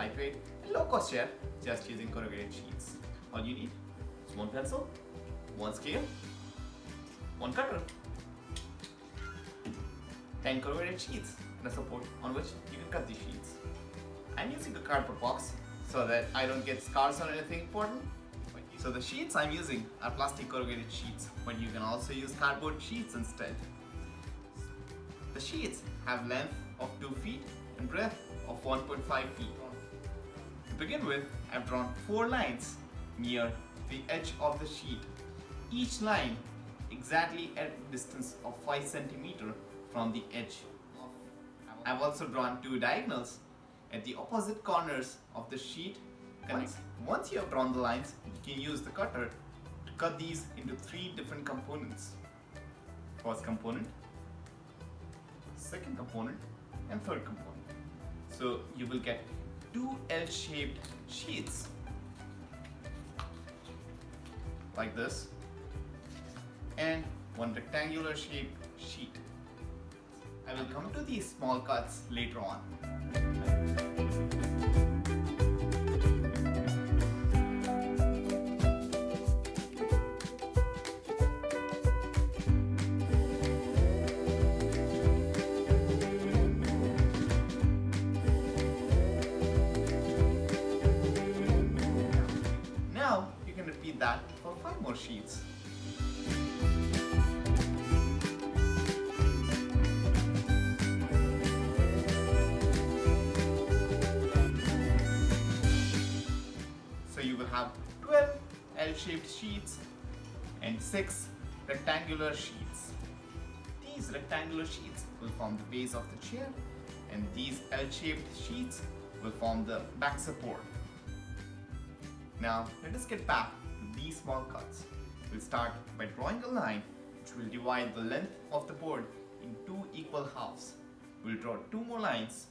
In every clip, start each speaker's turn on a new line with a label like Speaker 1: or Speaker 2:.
Speaker 1: lightweight and low-cost chair just using corrugated sheets. All you need is one pencil, one scale, one cutter, 10 corrugated sheets and a support on which you can cut these sheets. I'm using a cardboard box so that I don't get scars on anything important. So the sheets I'm using are plastic corrugated sheets, but you can also use cardboard sheets instead. The sheets have length of 2 feet and breadth of 1.5 feet. To begin with, I've drawn 4 lines near the edge of the sheet. Each line exactly at a distance of 5 centimeters from the edge. I've also drawn 2 diagonals at the opposite corners of the sheet. Once you have drawn the lines, you can use the cutter to cut these into 3 different components. First component, second component, and third component. So you will get 2 L-shaped sheets like this and 1 rectangular shaped sheet. I will come to these small cuts later on. Now you can repeat that for 5 more sheets. So you will have 12 L-shaped sheets and 6 rectangular sheets. These rectangular sheets will form the base of the chair, and these L-shaped sheets will form the back support. Now let us get back to these small cuts. We'll start by drawing a line which will divide the length of the board in 2 equal halves. We'll draw 2 more lines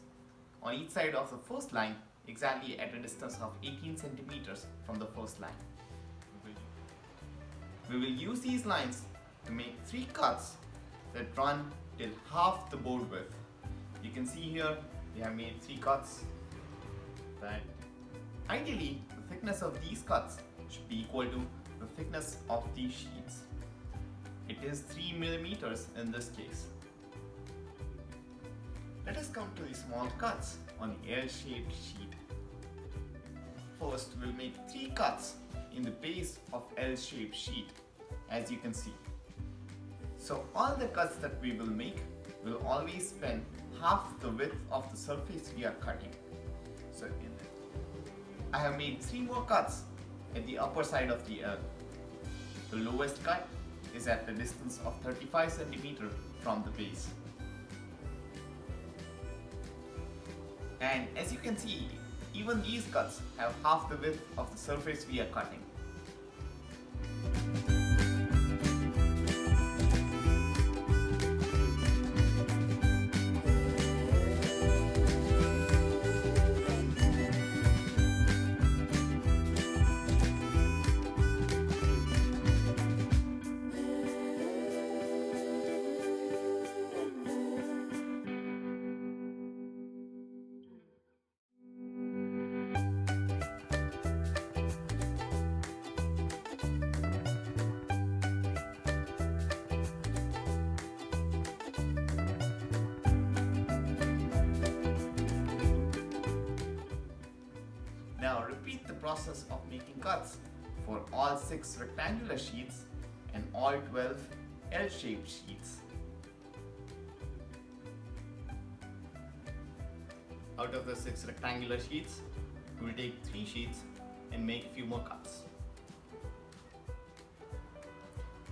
Speaker 1: on each side of the first line exactly at a distance of 18 centimeters from the first line. We will use these lines to make 3 cuts that run till half the board width. You can see here we have made 3 cuts that ideally the thickness of these cuts should be equal to the thickness of these sheets. It is 3 millimeters in this case. Let us come to the small cuts on the L-shaped sheet. First, we'll make 3 cuts in the base of L-shaped sheet, as you can see. So all the cuts that we will make will always span half the width of the surface we are cutting. So I have made 3 more cuts at the upper side of the L. The lowest cut is at the distance of 35 centimeters from the base. And as you can see, even these cuts have half the width of the surface we are cutting. Now repeat the process of making cuts for all 6 rectangular sheets and all 12 L-shaped sheets. Out of the 6 rectangular sheets, we will take 3 sheets and make a few more cuts.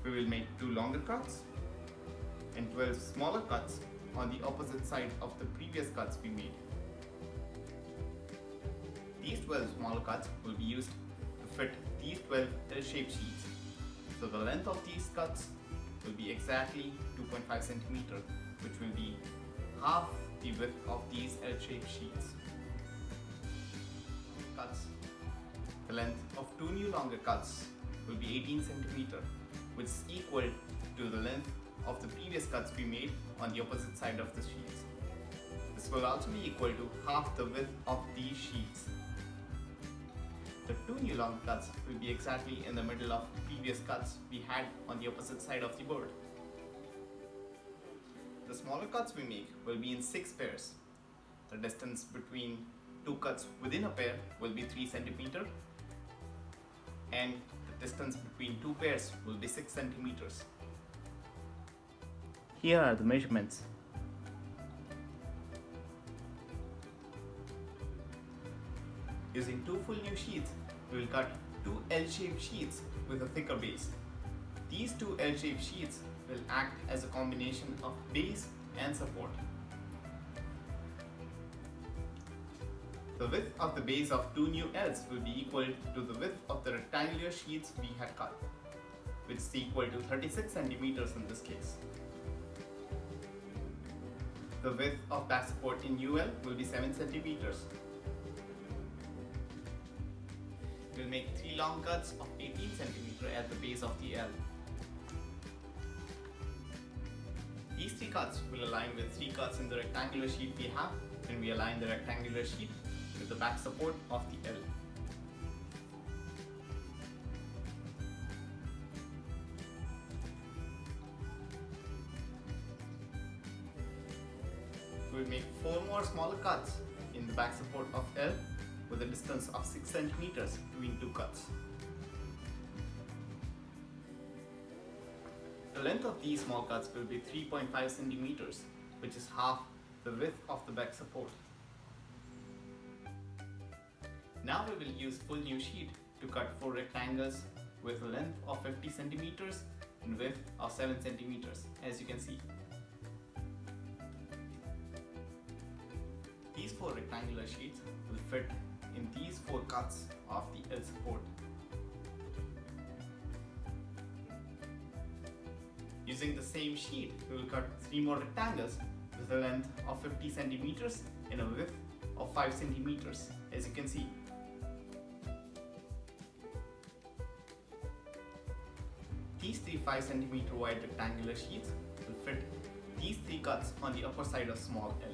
Speaker 1: We will make 2 longer cuts and 12 smaller cuts on the opposite side of the previous cuts we made. These 12 smaller cuts will be used to fit these 12 L-shaped sheets. So the length of these cuts will be exactly 2.5 centimeters, which will be half the width of these L-shaped sheets. The length of 2 new longer cuts will be 18 centimeters, which is equal to the length of the previous cuts we made on the opposite side of the sheets. The This will also be equal to half the width of these sheets. The two new long cuts will be exactly in the middle of previous cuts we had on the opposite side of the board. The smaller cuts we make will be in 6 pairs. The distance between two cuts within a pair will be 3 cm, and the distance between two pairs will be 6 cm. Here are the measurements. Using two full new sheets, we will cut two L-shaped sheets with a thicker base. These two L-shaped sheets will act as a combination of base and support. The width of the base of two new Ls will be equal to the width of the rectangular sheets we had cut, which is equal to 36 cm in this case. The width of back support in UL will be 7 cm. We'll make 3 long cuts of 18 cm at the base of the L. These 3 cuts will align with 3 cuts in the rectangular sheet we have when we align the rectangular sheet with the back support of the L. We'll make 4 more smaller cuts in the back support of L with a distance of 6 cm between 2 cuts. The length of these small cuts will be 3.5 cm, which is half the width of the back support. Now we will use full new sheet to cut 4 rectangles with a length of 50 cm and width of 7 cm, as you can see. These 4 rectangular sheets will fit in these 4 cuts of the L support. Using the same sheet, we will cut 3 more rectangles with a length of 50 cm and a width of 5 cm, as you can see. These 3 5 cm wide rectangular sheets will fit these 3 cuts on the upper side of small L.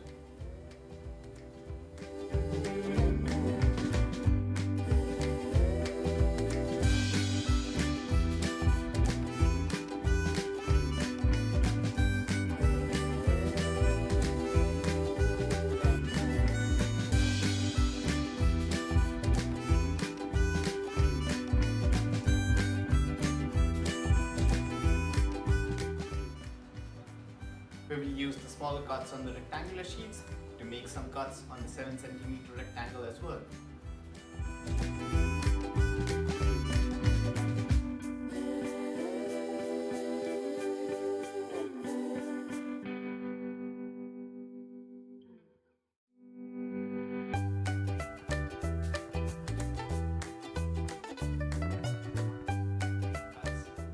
Speaker 1: We will use the smaller cuts on the rectangular sheets to make some cuts on the 7 cm rectangle as well.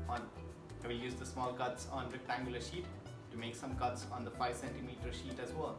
Speaker 1: I will use the small cuts on rectangular sheet to make some cuts on the 5 cm sheet as well.